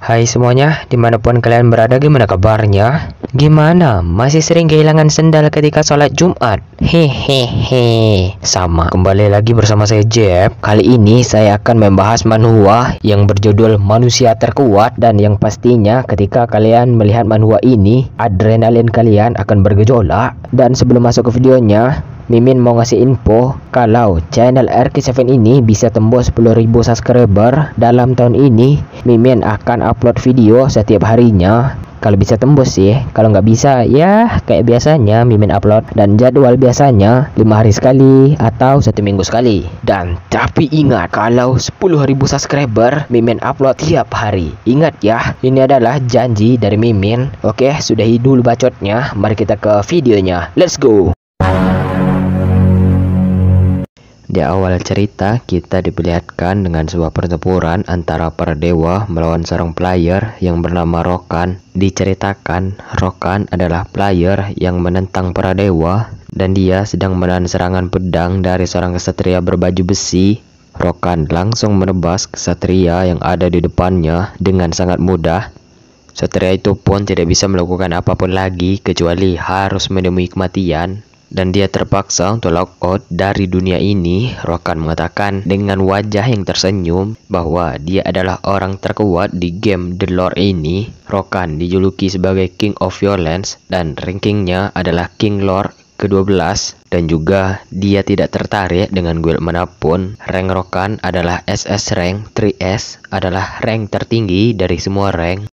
Hai semuanya, dimanapun kalian berada, gimana kabarnya? Gimana? Masih sering kehilangan sendal ketika sholat Jumat? Hehehe. Sama, kembali lagi bersama saya Jeb. Kali ini saya akan membahas manhwa yang berjudul Manusia Terkuat. Dan yang pastinya ketika kalian melihat manhwa ini, adrenalin kalian akan bergejolak. Dan sebelum masuk ke videonya, Mimin mau ngasih info kalau channel RK7 ini bisa tembus 10.000 subscriber dalam tahun ini. Mimin akan upload video setiap harinya. Kalau bisa tembus sih, kalau nggak bisa ya kayak biasanya Mimin upload, dan jadwal biasanya 5 hari sekali atau 1 minggu sekali. Dan tapi ingat, kalau 10.000 subscriber Mimin upload tiap hari. Ingat ya, ini adalah janji dari Mimin. Oke, sudahi dulu bacotnya, mari kita ke videonya. Let's go. Di awal cerita, kita diperlihatkan dengan sebuah pertempuran antara para dewa melawan seorang player yang bernama Rokan. Diceritakan, Rokan adalah player yang menentang para dewa dan dia sedang menahan serangan pedang dari seorang kesatria berbaju besi. Rokan langsung menebas kesatria yang ada di depannya dengan sangat mudah. Kesatria itu pun tidak bisa melakukan apapun lagi kecuali harus menemui kematian. Dan dia terpaksa untuk logout dari dunia ini. Rokan mengatakan dengan wajah yang tersenyum bahwa dia adalah orang terkuat di game The Lore ini. Rokan dijuluki sebagai King of Violence dan rankingnya adalah King Lore ke-12. Dan juga dia tidak tertarik dengan guild manapun. Rank Rokan adalah SS rank. 3S adalah rank tertinggi dari semua rank.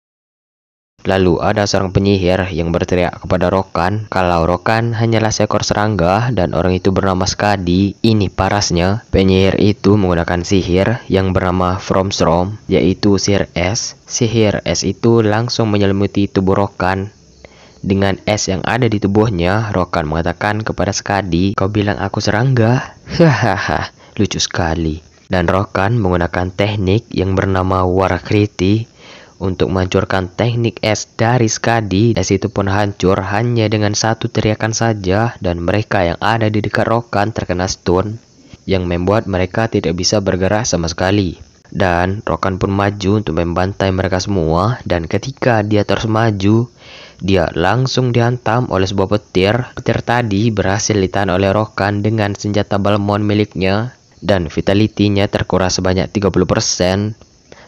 Lalu ada seorang penyihir yang berteriak kepada Rokan kalau Rokan hanyalah seekor serangga dan orang itu bernama Skadi. Ini parasnya, penyihir itu menggunakan sihir yang bernama Fromstrom, yaitu sihir es. Sihir es itu langsung menyelimuti tubuh Rokan. Dengan es yang ada di tubuhnya, Rokan mengatakan kepada Skadi, "Kau bilang aku serangga?" Hahaha, lucu sekali. Dan Rokan menggunakan teknik yang bernama Warakriti untuk menghancurkan teknik es dari Skadi. Es itu pun hancur hanya dengan satu teriakan saja, dan mereka yang ada di dekat Rokan terkena stun yang membuat mereka tidak bisa bergerak sama sekali. Dan Rokan pun maju untuk membantai mereka semua, dan ketika dia terus maju, dia langsung dihantam oleh sebuah petir. Petir tadi berhasil ditahan oleh Rokan dengan senjata Balmond miliknya, dan vitality-nya terkuras sebanyak 30%.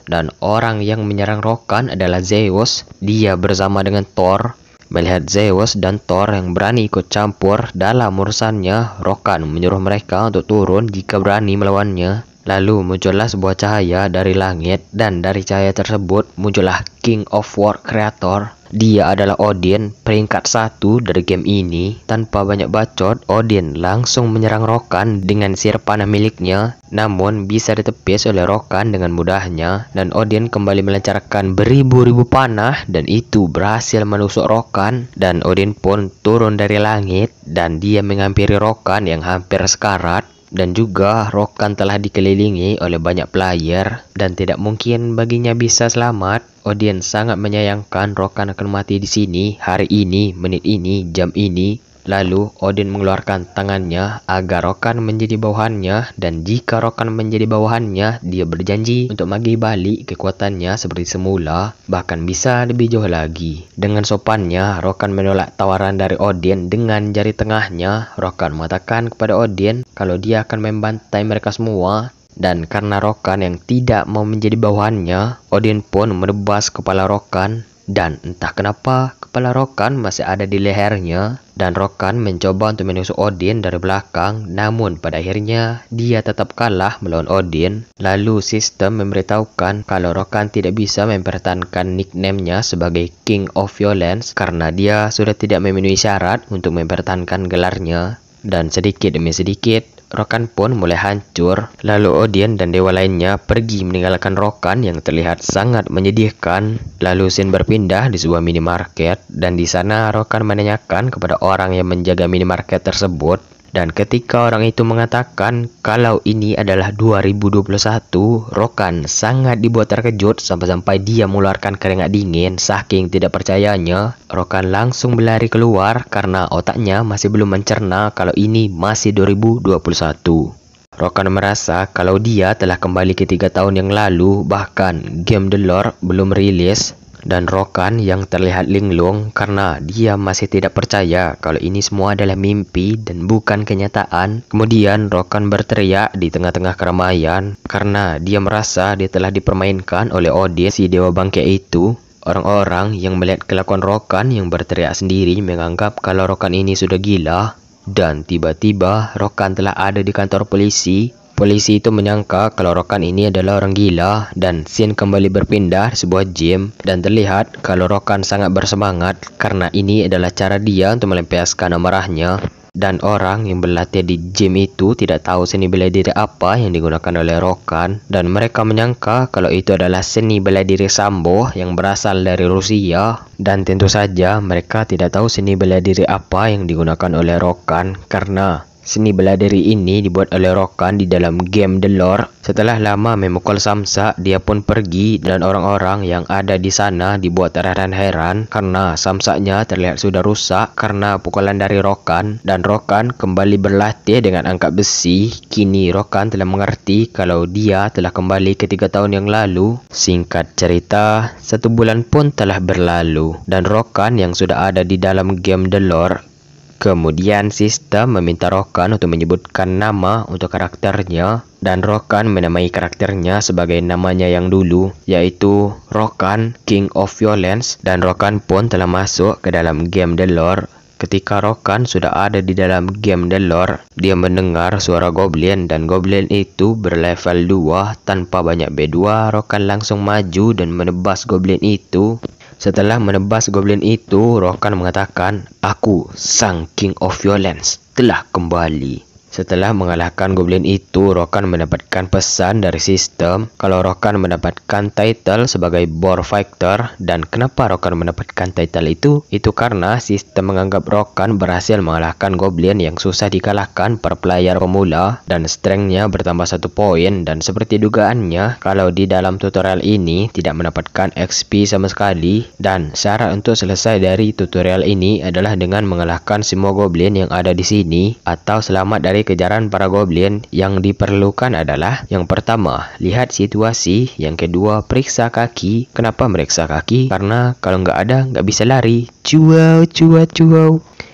Dan orang yang menyerang Rokan adalah Zeus. Dia bersama dengan Thor. Melihat Zeus dan Thor yang berani ikut campur dalam urusannya, Rokan menyuruh mereka untuk turun jika berani melawannya. Lalu muncullah sebuah cahaya dari langit, dan dari cahaya tersebut muncullah King of War Creator. Dia adalah Odin, peringkat 1 dari game ini. Tanpa banyak bacot, Odin langsung menyerang Rokan dengan sihir panah miliknya, namun bisa ditepis oleh Rokan dengan mudahnya. Dan Odin kembali melancarkan beribu-ribu panah, dan itu berhasil menusuk Rokan. Dan Odin pun turun dari langit, dan dia menghampiri Rokan yang hampir sekarat. Dan juga Rokan telah dikelilingi oleh banyak player dan tidak mungkin baginya bisa selamat. Odin sangat menyayangkan Rokan akan mati di sini, hari ini, menit ini, jam ini. Lalu Odin mengeluarkan tangannya agar Rokan menjadi bawahannya, dan jika Rokan menjadi bawahannya, dia berjanji untuk bagi balik kekuatannya seperti semula, bahkan bisa lebih jauh lagi. Dengan sopannya, Rokan menolak tawaran dari Odin dengan jari tengahnya. Rokan mengatakan kepada Odin kalau dia akan membantai mereka semua. Dan karena Rokan yang tidak mau menjadi bawahannya, Odin pun menebas kepala Rokan. Dan entah kenapa kepala Rokan masih ada di lehernya, dan Rokan mencoba untuk menusuk Odin dari belakang, namun pada akhirnya dia tetap kalah melawan Odin. Lalu sistem memberitahukan kalau Rokan tidak bisa mempertahankan nickname-nya sebagai King of Violence karena dia sudah tidak memenuhi syarat untuk mempertahankan gelarnya. Dan sedikit demi sedikit Rokan pun mulai hancur. Lalu Odin dan dewa lainnya pergi meninggalkan Rokan yang terlihat sangat menyedihkan. Lalu scene berpindah di sebuah minimarket, dan di sana Rokan menanyakan kepada orang yang menjaga minimarket tersebut. Dan ketika orang itu mengatakan kalau ini adalah 2021, Rokan sangat dibuat terkejut sampai-sampai dia mengeluarkan keringat dingin saking tidak percayanya. Rokan langsung berlari keluar karena otaknya masih belum mencerna kalau ini masih 2021. Rokan merasa kalau dia telah kembali ke 3 tahun yang lalu, bahkan game The Lore belum rilis. Dan Rokan yang terlihat linglung karena dia masih tidak percaya kalau ini semua adalah mimpi dan bukan kenyataan. Kemudian Rokan berteriak di tengah-tengah keramaian karena dia merasa dia telah dipermainkan oleh Odin, si dewa bangkit itu. Orang-orang yang melihat kelakuan Rokan yang berteriak sendiri menganggap kalau Rokan ini sudah gila. Dan tiba-tiba Rokan telah ada di kantor polisi. Polisi itu menyangka kalau Rokan ini adalah orang gila dan scene kembali berpindah di sebuah gym dan terlihat kalau Rokan sangat bersemangat karena ini adalah cara dia untuk melampiaskan amarahnya. Dan orang yang berlatih di gym itu tidak tahu seni bela diri apa yang digunakan oleh Rokan dan mereka menyangka kalau itu adalah seni bela diri sambo yang berasal dari Rusia. Dan tentu saja mereka tidak tahu seni bela diri apa yang digunakan oleh Rokan karena seni bela diri ini dibuat oleh Rokan di dalam game The Lore. Setelah lama memukul Samsak, dia pun pergi dan orang-orang yang ada di sana dibuat terheran-heran karena Samsaknya terlihat sudah rusak karena pukulan dari Rokan. Dan Rokan kembali berlatih dengan angkat besi. Kini Rokan telah mengerti kalau dia telah kembali ke 3 tahun yang lalu. Singkat cerita, 1 bulan pun telah berlalu dan Rokan yang sudah ada di dalam game The Lore. Kemudian sistem meminta Rokan untuk menyebutkan nama untuk karakternya dan Rokan menamai karakternya sebagai namanya yang dulu, yaitu Rokan King of Violence, dan Rokan pun telah masuk ke dalam game The Lore. Ketika Rokan sudah ada di dalam game The Lore, dia mendengar suara goblin dan goblin itu berlevel 2. Tanpa banyak B2, Rokan langsung maju dan menebas goblin itu. Setelah menebas goblin itu, Rokan mengatakan, "Aku, Sang King of Violence, telah kembali." Setelah mengalahkan goblin itu, Rokan mendapatkan pesan dari sistem kalau Rokan mendapatkan title sebagai Boar Fighter. Dan kenapa Rokan mendapatkan title itu? Itu karena sistem menganggap Rokan berhasil mengalahkan goblin yang susah dikalahkan per player pemula dan strengthnya bertambah 1 poin. Dan seperti dugaannya, kalau di dalam tutorial ini tidak mendapatkan XP sama sekali. Dan syarat untuk selesai dari tutorial ini adalah dengan mengalahkan semua goblin yang ada di sini atau selamat dari kejaran para goblin. Yang diperlukan adalah yang pertama, lihat situasi. Yang kedua, periksa kaki. Kenapa meriksa kaki? Karena kalau nggak ada, nggak bisa lari. Cuau.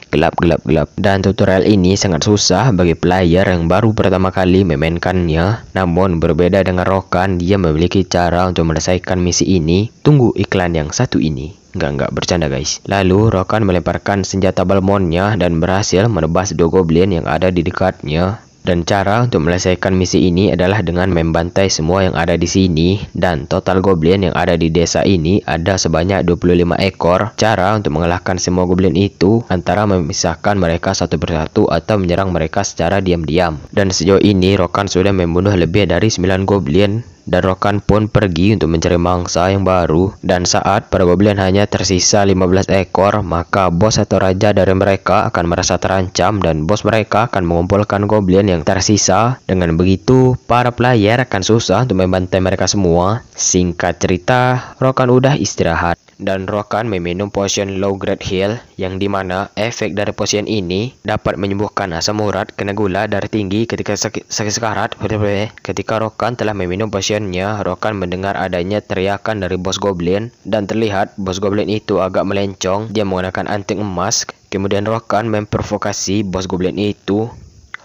Gelap. Dan tutorial ini sangat susah bagi player yang baru pertama kali memainkannya. Namun berbeda dengan Rokan, dia memiliki cara untuk menyelesaikan misi ini. Tunggu iklan yang satu ini. Enggak bercanda guys. Lalu Rokan melemparkan senjata balmonnya dan berhasil menebas 2 goblin yang ada di dekatnya. Dan cara untuk menyelesaikan misi ini adalah dengan membantai semua yang ada di sini. Dan total goblin yang ada di desa ini ada sebanyak 25 ekor. Cara untuk mengalahkan semua goblin itu antara memisahkan mereka satu persatu atau menyerang mereka secara diam-diam. Dan sejauh ini Rokan sudah membunuh lebih dari 9 goblin. Dan Rokan pun pergi untuk mencari mangsa yang baru. Dan saat para goblin hanya tersisa 15 ekor, maka bos atau raja dari mereka akan merasa terancam dan bos mereka akan mengumpulkan goblin yang tersisa. Dengan begitu, para player akan susah untuk membantai mereka semua. Singkat cerita, Rokan udah istirahat. Dan Rokan meminum potion low grade heal, yang dimana efek dari potion ini dapat menyembuhkan asam urat kena gula darah tinggi ketika sakit sekarat. Ketika Rokan telah meminum potionnya, Rokan mendengar adanya teriakan dari bos goblin dan terlihat bos goblin itu agak melencong. Dia menggunakan anting emas. Kemudian Rokan memprovokasi bos goblin itu.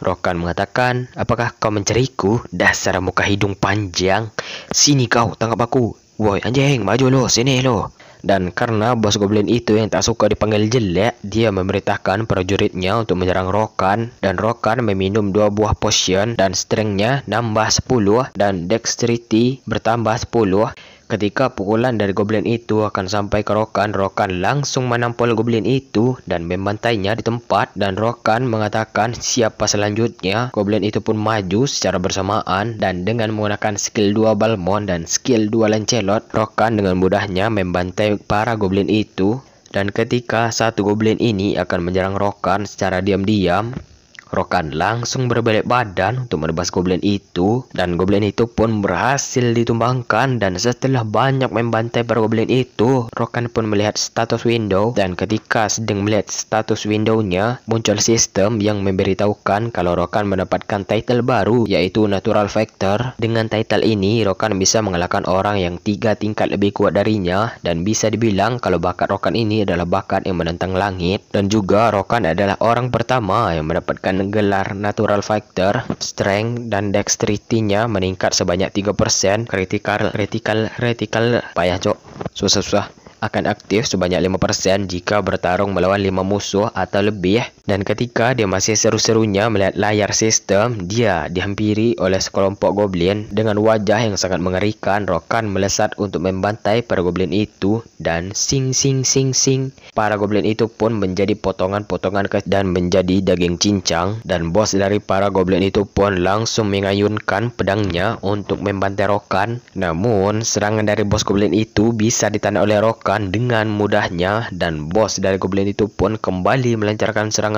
Rokan mengatakan, "Apakah kau mencariku? Dasar muka hidung panjang. Sini kau, tangkap aku. Woi anjing, maju lo, sini lo." Dan karena bos goblin itu yang tak suka dipanggil jelek, dia memerintahkan prajuritnya untuk menyerang Rokan. Dan Rokan meminum 2 buah potion dan strengthnya nambah 10 dan dexterity bertambah 10. Ketika pukulan dari goblin itu akan sampai ke Rokan, Rokan langsung menampol goblin itu dan membantainya di tempat. Dan Rokan mengatakan siapa selanjutnya. Goblin itu pun maju secara bersamaan dan dengan menggunakan skill 2 Balmon dan skill 2 Lancelot, Rokan dengan mudahnya membantai para goblin itu. Dan ketika satu goblin ini akan menyerang Rokan secara diam-diam, Rokan langsung berbalik badan untuk menebas goblin itu, dan goblin itu pun berhasil ditumbangkan. Dan setelah banyak membantai para goblin itu, Rokan pun melihat status window, dan ketika sedang melihat status windownya, muncul sistem yang memberitahukan kalau Rokan mendapatkan title baru, yaitu Natural Fighter. Dengan title ini, Rokan bisa mengalahkan orang yang 3 tingkat lebih kuat darinya, dan bisa dibilang kalau bakat Rokan ini adalah bakat yang menentang langit. Dan juga Rokan adalah orang pertama yang mendapatkan gelar Natural Fighter. Strength dan dexterity-nya meningkat sebanyak 3%. Critical payah cok, susah akan aktif sebanyak 5% jika bertarung melawan 5 musuh atau lebih. Dan ketika dia masih seru-serunya melihat layar sistem, dia dihampiri oleh sekelompok goblin dengan wajah yang sangat mengerikan. Rokan melesat untuk membantai para goblin itu, dan sing, para goblin itu pun menjadi potongan-potongan dan menjadi daging cincang. Dan bos dari para goblin itu pun langsung mengayunkan pedangnya untuk membantai Rokan. Namun serangan dari bos goblin itu bisa ditahan oleh Rokan dengan mudahnya, dan bos dari goblin itu pun kembali melancarkan serangannya.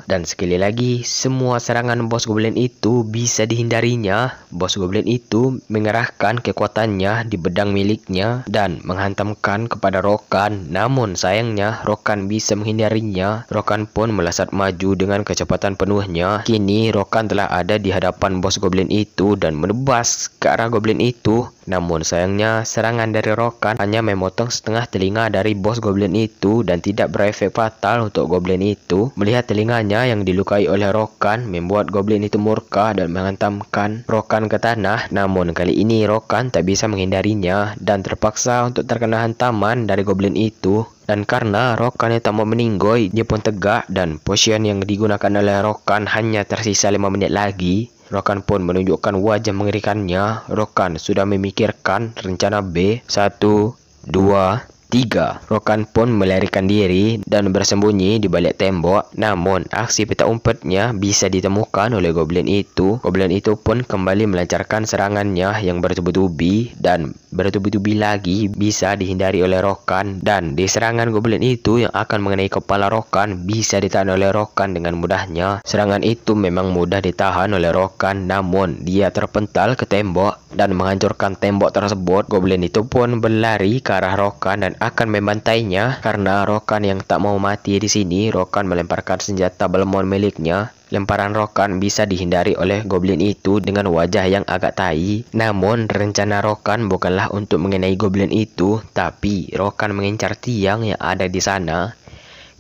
Dan sekali lagi, semua serangan bos goblin itu bisa dihindarinya. Bos goblin itu mengerahkan kekuatannya di pedang miliknya dan menghantamkan kepada Rokan. Namun sayangnya Rokan bisa menghindarinya. Rokan pun melesat maju dengan kecepatan penuhnya. Kini Rokan telah ada di hadapan bos goblin itu dan menebas ke arah goblin itu. Namun sayangnya serangan dari Rokan hanya memotong setengah telinga dari bos goblin itu dan tidak berefek fatal untuk goblin itu. Melihat telinganya yang dilukai oleh Rokan membuat goblin itu murka dan menghantamkan Rokan ke tanah. Namun kali ini Rokan tak bisa menghindarinya dan terpaksa untuk terkena hantaman dari goblin itu. Dan karena Rokan yang tak mau meninggoy, dia pun tegak, dan potion yang digunakan oleh Rokan hanya tersisa 5 menit lagi. Rokan pun menunjukkan wajah mengerikannya. Rokan sudah memikirkan rencana B. 1, 2, 3. Rokan pun melarikan diri dan bersembunyi di balik tembok. Namun aksi peta umpetnya bisa ditemukan oleh goblin itu. Goblin itu pun kembali melancarkan serangannya yang bertubi-tubi, dan bertubi-tubi lagi bisa dihindari oleh Rokan. Dan di serangan goblin itu yang akan mengenai kepala Rokan bisa ditahan oleh Rokan dengan mudahnya. Serangan itu memang mudah ditahan oleh Rokan, namun dia terpental ke tembok dan menghancurkan tembok tersebut. Goblin itu pun berlari ke arah Rokan dan akan membantainya. Karena Rokan yang tak mau mati di sini, Rokan melemparkan senjata Balmond miliknya. Lemparan Rokan bisa dihindari oleh goblin itu dengan wajah yang agak tai. Namun rencana Rokan bukanlah untuk mengenai goblin itu, tapi Rokan mengincar tiang yang ada di sana.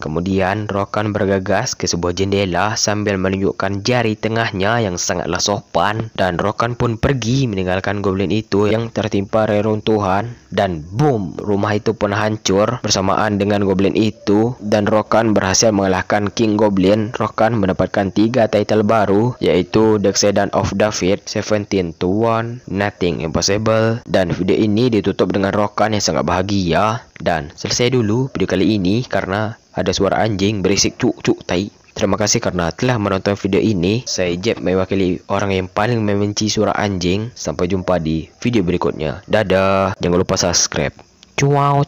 Kemudian Rokan bergegas ke sebuah jendela sambil menunjukkan jari tengahnya yang sangatlah sopan. Dan Rokan pun pergi meninggalkan goblin itu yang tertimpa reruntuhan. Dan boom, rumah itu pun hancur bersamaan dengan goblin itu. Dan Rokan berhasil mengalahkan King Goblin. Rokan mendapatkan 3 title baru, yaitu Descendant of David, 17 to 1, Nothing Impossible. Dan video ini ditutup dengan Rokan yang sangat bahagia. Dan selesai dulu video kali ini karena ada suara anjing berisik cuk tai. Terima kasih karena telah menonton video ini. Saya Jeb mewakili orang yang paling membenci suara anjing. Sampai jumpa di video berikutnya. Dadah. Jangan lupa subscribe. Cuau.